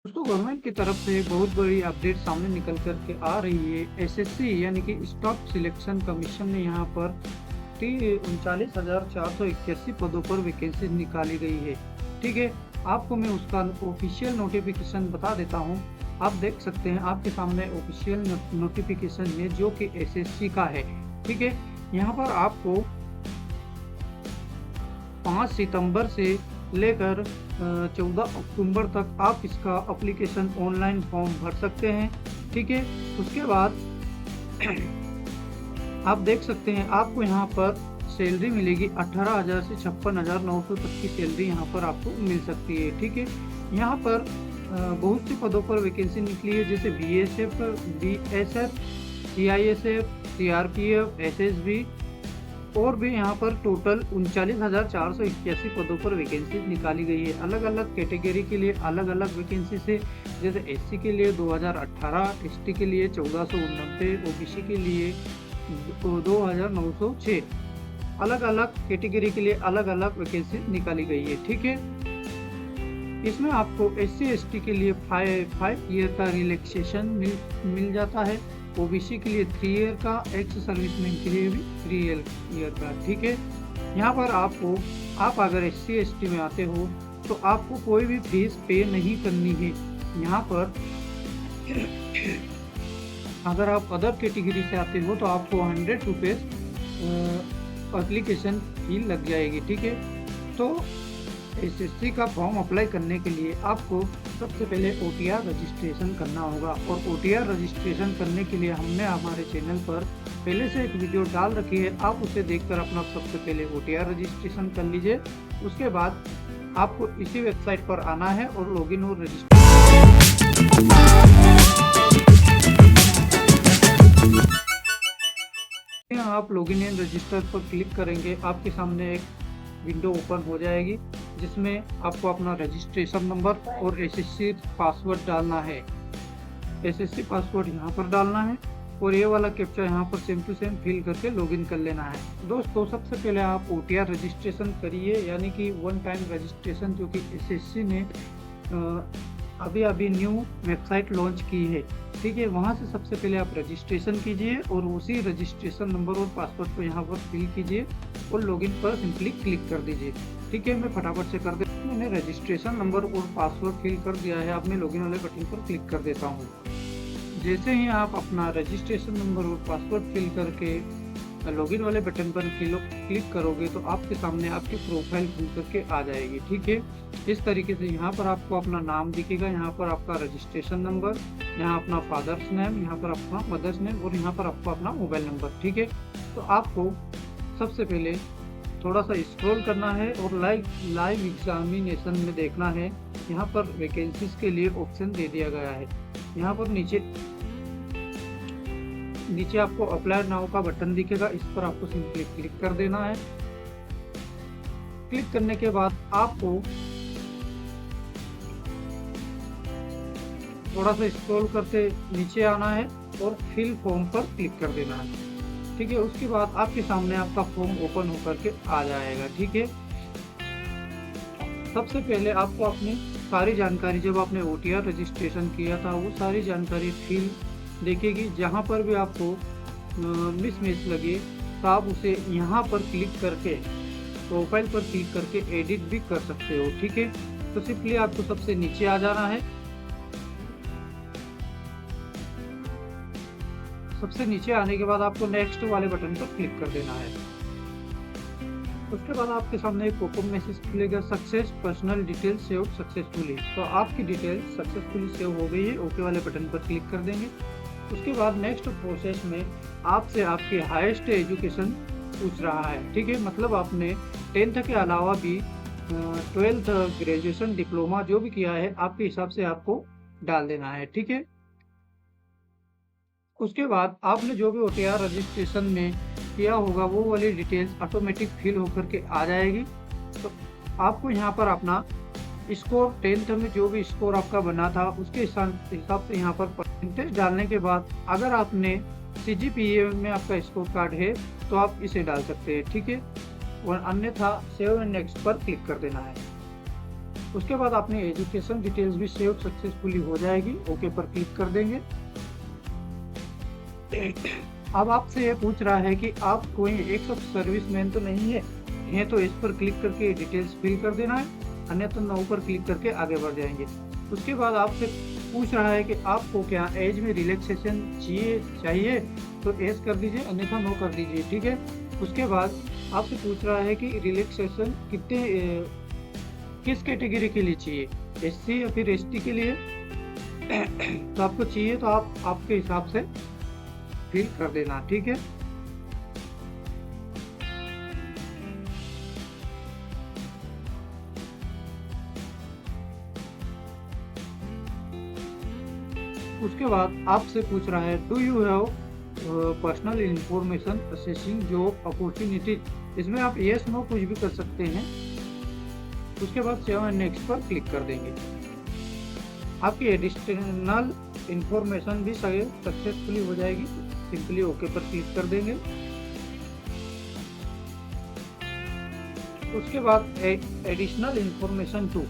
दोस्तों, गवर्नमेंट की तरफ से बहुत बड़ी अपडेट सामने निकल कर के आ रही है। एसएससी यानी कि स्टाफ सिलेक्शन कमीशन ने यहाँ पर 39,481 पदों पर वैकेंसी निकाली गई है। ठीक है, आपको मैं उसका ऑफिशियल नोटिफिकेशन बता देता हूँ। आप देख सकते हैं, आपके सामने ऑफिशियल नोटिफिकेशन है जो कि एसएससी का है। ठीक है, यहाँ पर आपको 5 सितंबर से लेकर 14 अक्टूबर तक आप इसका एप्लीकेशन ऑनलाइन फॉर्म भर सकते हैं। ठीक है, उसके बाद आप देख सकते हैं, आपको यहाँ पर सैलरी मिलेगी 18,000 से 56,900 तक की सैलरी यहाँ पर आपको मिल सकती है। ठीक है, यहाँ पर बहुत से पदों पर वैकेंसी निकली है, जैसे BSF, BSF, CISF, CRPF, SSB और भी यहाँ पर टोटल 39,481 पदों पर वैकेंसी निकाली गई है। अलग अलग कैटेगरी के लिए अलग अलग वैकेंसी से, जैसे एससी के लिए 2018, एसटी के लिए 1489, ओबीसी के लिए 2,906। अलग अलग कैटेगरी के लिए अलग अलग वैकेंसी निकाली गई है। ठीक है, इसमें आपको एससी एसटी के लिए 5 ईयर का रिलैक्सेशन मिल जाता है। ओबीसी के लिए 3 ईयर का, एक्स सर्विसमैन के लिए भी 3 ईयर का। ठीक है, यहाँ पर आप अगर एससी एसटी में आते हो तो आपको कोई भी फीस पे नहीं करनी है। यहाँ पर अगर आप अदर कैटेगरी से आते हो तो आपको 100 रुपीज़ एप्लीकेशन फी लग जाएगी। ठीक है, तो एसएससी का फॉर्म अप्लाई करने के लिए आपको सबसे पहले ओटीआर रजिस्ट्रेशन करना होगा। और ओटीआर रजिस्ट्रेशन करने के लिए हमने हमारे चैनल पर पहले से एक वीडियो डाल रखी है, आप उसे देखकर अपना सबसे पहले ओटीआर रजिस्ट्रेशन कर लीजिए। उसके बाद आपको इसी वेबसाइट पर आना है और लॉगिन और रजिस्ट्रेशन आप लॉगिन एंड रजिस्टर पर क्लिक करेंगे, आपके सामने एक विंडो ओपन हो जाएगी जिसमें आपको अपना रजिस्ट्रेशन नंबर और एसएससी पासवर्ड डालना है। एसएससी पासवर्ड यहाँ पर डालना है और ये वाला कैप्चा यहाँ पर सेम टू सेम फिल करके लॉगिन कर लेना है। दोस्तों, सबसे पहले आप ओटीआर रजिस्ट्रेशन करिए, यानी कि वन टाइम रजिस्ट्रेशन, जो कि एसएससी ने अभी न्यू वेबसाइट लॉन्च की है। ठीक है, वहाँ से सबसे पहले आप रजिस्ट्रेशन कीजिए और उसी रजिस्ट्रेशन नंबर और पासवर्ड को यहाँ पर फिल कीजिए और लॉगिन पर सिंपली क्लिक कर दीजिए। ठीक है, मैं फटाफट से कर देता हूँ। मैंने रजिस्ट्रेशन नंबर और पासवर्ड फिल कर दिया है। अब मैं लॉगिन वाले बटन पर क्लिक कर देता हूँ। जैसे ही आप अपना रजिस्ट्रेशन नंबर और पासवर्ड फिल करके लॉगिन वाले बटन पर क्लिक करोगे तो आपके सामने आपकी प्रोफाइल खुल करके आ जाएगी। ठीक है, इस तरीके से यहाँ पर आपको अपना नाम दिखेगा, यहाँ पर आपका रजिस्ट्रेशन नंबर, यहाँ अपना फादर्स नेम, यहाँ पर अपना मदर्स नेम और यहाँ पर आपका अपना मोबाइल नंबर। ठीक है, तो आपको सबसे पहले थोड़ा सा स्क्रॉल करना है और लाइव एग्जामिनेशन में देखना है। यहाँ पर वैकेंसीज के लिए ऑप्शन दे दिया गया है। यहाँ पर नीचे आपको अप्लाई नाउ का बटन दिखेगा, इस पर आपको सिंपली क्लिक कर देना है। क्लिक करने के बाद आपको थोड़ा सा स्क्रॉल करते नीचे आना है और फिल फॉर्म पर क्लिक कर देना है। ठीक है, उसके बाद आपके सामने आपका फॉर्म ओपन होकर के आ जाएगा। ठीक है, सबसे पहले आपको अपनी सारी जानकारी, जब आपने ओटीआर रजिस्ट्रेशन किया था वो सारी जानकारी फिल देखेगी। जहाँ पर भी आपको मिस लगे तो आप उसे यहाँ पर क्लिक करके प्रोफाइल पर क्लिक करके एडिट भी कर सकते हो। ठीक है, तो सिंपली आपको सबसे नीचे आ जाना है। सबसे नीचे आने के बाद आपको नेक्स्ट वाले बटन पर क्लिक कर देना है। उसके बाद आपके सामने एक पॉपअप मैसेज खुलेगा, success personal detail save successfully. तो आपकी डिटेल सक्सेसफुली सेव हो गई है। ओके वाले बटन पर क्लिक कर देंगे। उसके बाद नेक्स्ट प्रोसेस में आपसे आपकी हाईएस्ट एजुकेशन पूछ रहा है। ठीक है, मतलब आपने 10th के अलावा भी 12th, ग्रेजुएशन, डिप्लोमा जो भी किया है आपके हिसाब से आपको डाल देना है। ठीक है, उसके बाद आपने जो भी ओटीआर रजिस्ट्रेशन में किया होगा वो वाली डिटेल्स ऑटोमेटिक फिल होकर के आ जाएगी। तो आपको यहाँ पर अपना स्कोर 10th में जो भी स्कोर आपका बना था उसके हिसाब से यहाँ पर परसेंटेज डालने के बाद अगर आपने सीजीपीए में आपका स्कोर कार्ड है तो आप इसे डाल सकते हैं। ठीक है, और अन्यथा सेव एंड नेक्स्ट पर क्लिक कर देना है। उसके बाद अपनी एजुकेशन डिटेल्स भी सेव सक्सेसफुली हो जाएगी। ओके पर क्लिक कर देंगे। अब आपसे ये पूछ रहा है कि आप कोई एक सर्विसमैन तो नहीं है तो इस पर क्लिक करके डिटेल्स फिल कर देना है, अन्यथा नो पर क्लिक करके आगे बढ़ जाएंगे। उसके बाद आपसे पूछ रहा है कि आपको क्या एज में रिलैक्सेशन चाहिए तो एस कर दीजिए, अन्यथा नो कर दीजिए। ठीक है। उसके बाद आपसे पूछ रहा है कि रिलैक्सेशन किस कैटेगरी के लिए चाहिए, एससी या फिर एसटी के लिए। तो आपको चाहिए तो आप आपके हिसाब से फिल कर देना। ठीक है। उसके बाद आपसे पूछ रहा है do you have personal information assessing job opportunities. इसमें आप यस नो कुछ भी कर सकते हैं। उसके बाद सेव एंड नेक्स्ट पर क्लिक कर देंगे। आपकी एडिशनल इंफॉर्मेशन भी सक्सेसफुली हो जाएगी। सिंपली ओके पर क्लिक कर देंगे। उसके बाद एडिशनल इंफॉर्मेशन 2,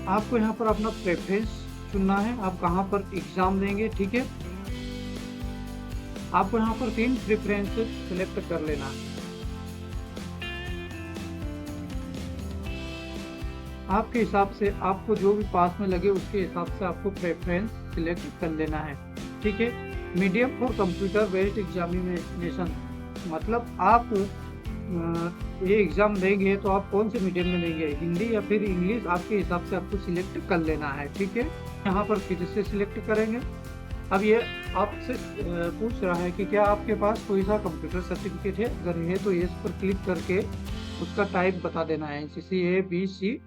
आपको यहाँ पर अपना प्रेफरेंस चुनना है, आप कहाँ पर एग्जाम देंगे। ठीक है। आपको यहाँ पर 3 प्रेफरेंसेस सिलेक्ट कर लेना है। आपके हिसाब से आपको जो भी पास में लगे उसके हिसाब से आपको प्रेफरेंस सिलेक्ट कर लेना है। ठीक है। Medium for computer based examination, मतलब आप ये एग्जाम देंगे तो आप कौन से मीडियम में देंगे, हिंदी या फिर इंग्लिश, आपके हिसाब से आपको सिलेक्ट कर लेना है। ठीक है। यहाँ पर फिर से सिलेक्ट करेंगे। अब ये आपसे पूछ रहा है कि क्या आपके पास कोई सा कंप्यूटर सर्टिफिकेट है, अगर है तो इस पर क्लिक करके उसका टाइप बता देना है, CCA BC।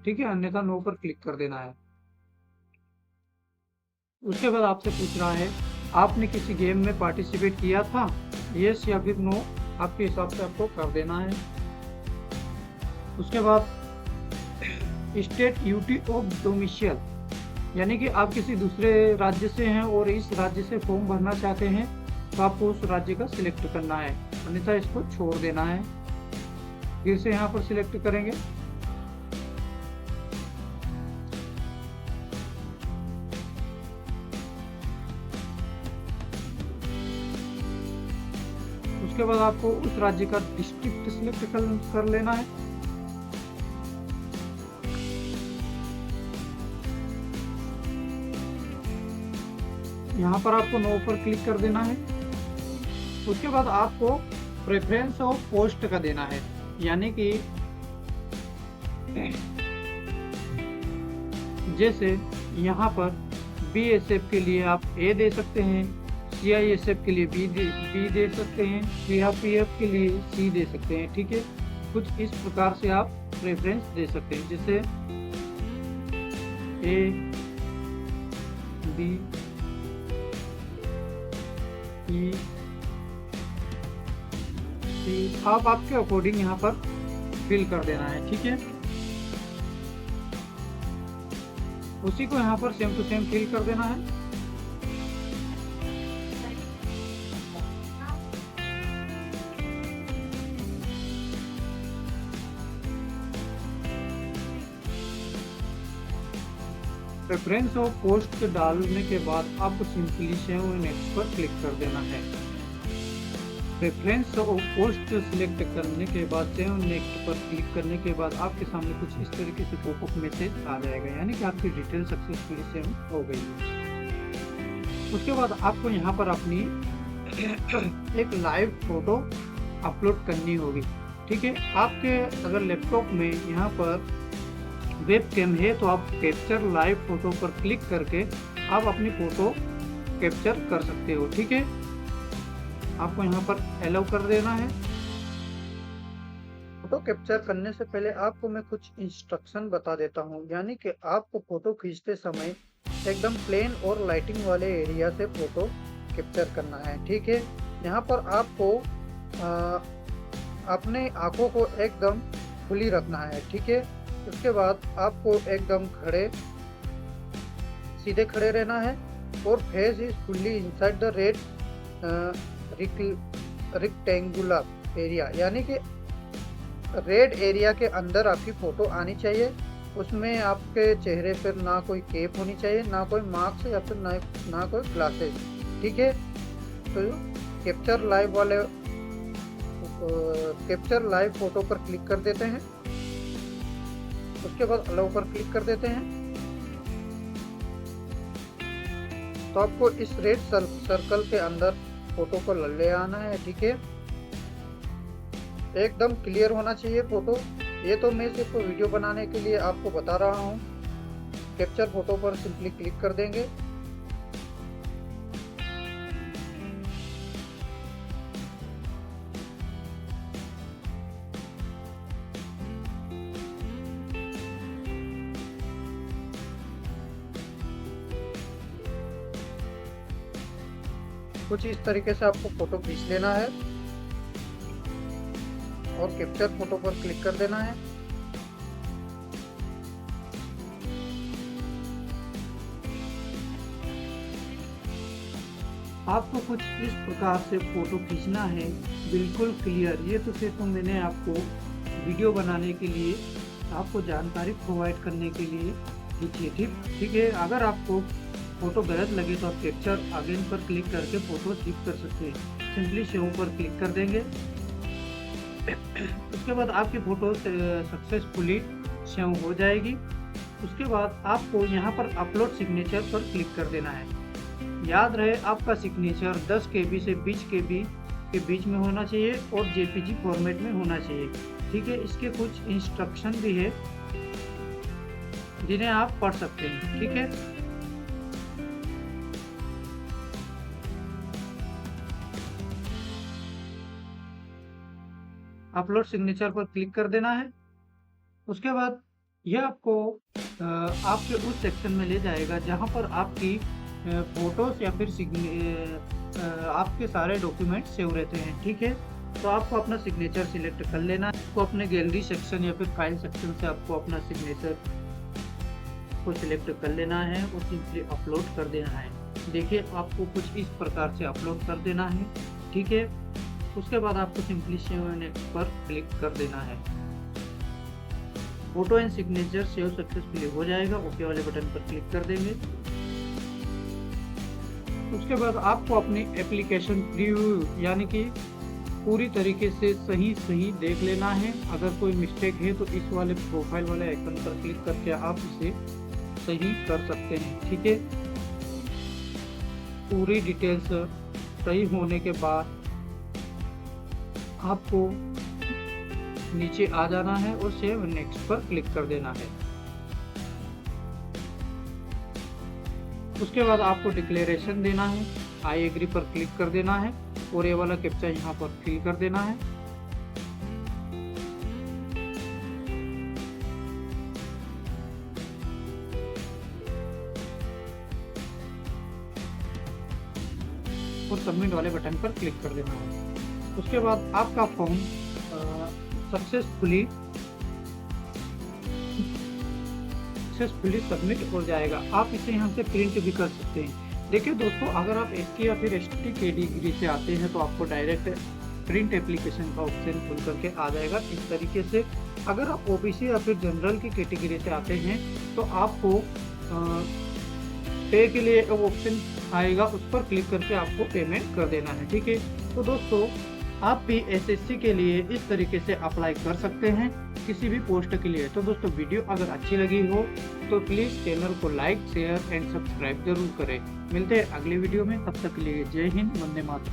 ठीक है। अन्यथा नो पर क्लिक कर देना है। उसके बाद आपसे पूछ रहा है आपने किसी गेम में पार्टिसिपेट किया था, यस या फिर नो, आपके हिसाब से आपको कर देना है। उसके बाद स्टेट यूटी ऑफ डोमिसाइल, यानी कि आप किसी दूसरे राज्य से हैं और इस राज्य से फॉर्म भरना चाहते हैं तो आपको उस राज्य का सिलेक्ट करना है, अन्यथा इसको छोड़ देना है। फिर से यहाँ पर सिलेक्ट करेंगे। उसके बाद आपको उस राज्य का डिस्ट्रिक्ट सिलेक्ट कर लेना है। यहाँ पर आपको नो पर क्लिक कर देना है। उसके बाद आपको प्रेफरेंस ऑफ पोस्ट का देना है, यानी कि जैसे यहाँ पर BSF के लिए आप A दे सकते हैं, CISF के लिए B दे सकते हैं, CRPF के लिए C दे सकते हैं। ठीक है। कुछ इस प्रकार से आप प्रेफरेंस दे सकते हैं, जैसे A B E C, आप आपके अकॉर्डिंग यहाँ पर फिल कर देना है। ठीक है। उसी को यहाँ पर सेम टू सेम फिल कर देना है। प्रेफरेंस ऑफ पोस्ट डालने के बाद आपको सिंपली सेव नेक्स्ट पर क्लिक कर देना है। प्रेफरेंस ऑफ पोस्ट सिलेक्ट करने के बाद सेव नेक्स्ट पर क्लिक करने के बाद आपके सामने कुछ इस तरीके से पॉपअप मैसेज आ जाएगा, यानी कि आपकी डिटेल सक्सेसफुली सेव हो गई है। उसके बाद आपको यहाँ पर अपनी एक लाइव फोटो अपलोड करनी होगी। ठीक है। आपके अगर लैपटॉप में यहाँ पर वेब कैम है तो आप कैप्चर लाइव फोटो पर क्लिक करके आप अपनी फोटो कैप्चर कर सकते हो। ठीक है। आपको यहाँ पर अलाउ कर देना है। फोटो कैप्चर करने से पहले आपको मैं कुछ इंस्ट्रक्शन बता देता हूँ, यानी कि आपको फोटो खींचते समय एकदम प्लेन और लाइटिंग वाले एरिया से फोटो कैप्चर करना है। ठीक है। यहाँ पर आपको अपने आंखों को एकदम खुली रखना है। ठीक है। उसके बाद आपको एकदम सीधे खड़े रहना है और face is fully inside the red rectangular area, यानी कि रेड एरिया के अंदर आपकी फ़ोटो आनी चाहिए। उसमें आपके चेहरे पर ना कोई केप होनी चाहिए, ना कोई मास्क या फिर ना कोई ग्लासेस। ठीक है, तो कैप्चर लाइव फ़ोटो पर क्लिक कर देते हैं। उसके बाद अलाउ पर क्लिक कर देते हैं। तो आपको इस रेड सर्कल के अंदर फ़ोटो को ले आना है। ठीक है, एकदम क्लियर होना चाहिए फ़ोटो। ये तो मैं सिर्फ वीडियो बनाने के लिए आपको बता रहा हूँ। कैप्चर फ़ोटो पर सिंपली क्लिक कर देंगे। कुछ इस तरीके से आपको फ़ोटो खींच लेना है और कैप्चर फ़ोटो पर क्लिक कर देना है। आपको कुछ इस प्रकार से फ़ोटो खींचना है, बिल्कुल क्लियर। ये तो सिर्फ मैंने आपको वीडियो बनाने के लिए, आपको जानकारी प्रोवाइड करने के लिए खींची। ठीक है, अगर आपको फ़ोटो गलत लगे तो आप कैप्चर अगेन पर क्लिक करके फ़ोटो शिफ्ट कर सकते हैं। सिंपली सेव पर क्लिक कर देंगे। उसके बाद आपकी फ़ोटो सक्सेसफुली सेव हो जाएगी। उसके बाद आपको यहाँ पर अपलोड सिग्नेचर पर क्लिक कर देना है। याद रहे, आपका सिग्नेचर 10 KB से 20 KB के बीच में होना चाहिए और JPG फॉर्मेट में होना चाहिए। ठीक है, इसके कुछ इंस्ट्रक्शन भी है जिन्हें आप पढ़ सकते हैं। ठीक है, अपलोड सिग्नेचर पर क्लिक कर देना है। उसके बाद यह आपको आपके उस सेक्शन में ले जाएगा जहां पर आपकी फोटोज या फिर आपके सारे डॉक्यूमेंट सेव रहते हैं। ठीक है, तो आपको अपना सिग्नेचर सिलेक्ट कर लेना है। आपको अपने गैलरी सेक्शन या फिर फाइल सेक्शन से आपको अपना सिग्नेचर को सिलेक्ट कर लेना है और सिंपली अपलोड कर देना है। देखिए, आपको कुछ इस प्रकार से अपलोड कर देना है। ठीक है, उसके बाद आपको सिंपली सेव एंड नेक्स्ट पर क्लिक कर देना है। Photo and signature save successfully हो जाएगा। ओके वाले बटन पर क्लिक कर देंगे। उसके बाद आपको अपनी एप्लीकेशन प्रीव्यू यानी कि पूरी तरीके से सही देख लेना है। अगर कोई मिस्टेक है तो इस वाले प्रोफाइल वाले आइकन पर क्लिक करके आप इसे सही कर सकते हैं। ठीक है, पूरी डिटेल्स सही होने के बाद आपको नीचे आ जाना है और सेव नेक्स्ट पर क्लिक कर देना है। उसके बाद आपको डिक्लेरेशन देना है। आई एग्री पर क्लिक कर देना है और ये वाला कैप्चा यहाँ पर फिल कर देना है। और सबमिट वाले बटन पर क्लिक कर देना है। उसके बाद आपका फॉर्म सक्सेसफुली सबमिट हो जाएगा। आप इसे यहाँ से प्रिंट भी कर सकते हैं। देखिए दोस्तों, अगर आप ST या फिर ST कैटेगरी से आते हैं तो आपको डायरेक्ट प्रिंट एप्लीकेशन का ऑप्शन खुल करके आ जाएगा इस तरीके से। अगर आप OBC या फिर जनरल की कैटेगरी से आते हैं तो आपको पे के लिए ऑप्शन आएगा, उस पर क्लिक करके आपको पेमेंट कर देना है। ठीक है, तो दोस्तों आप भी SSC के लिए इस तरीके से अप्लाई कर सकते हैं किसी भी पोस्ट के लिए। तो दोस्तों, वीडियो अगर अच्छी लगी हो तो प्लीज़ चैनल को लाइक, शेयर एंड सब्सक्राइब जरूर करें। मिलते हैं अगले वीडियो में, तब तक के लिए जय हिंद, वंदे मातरम।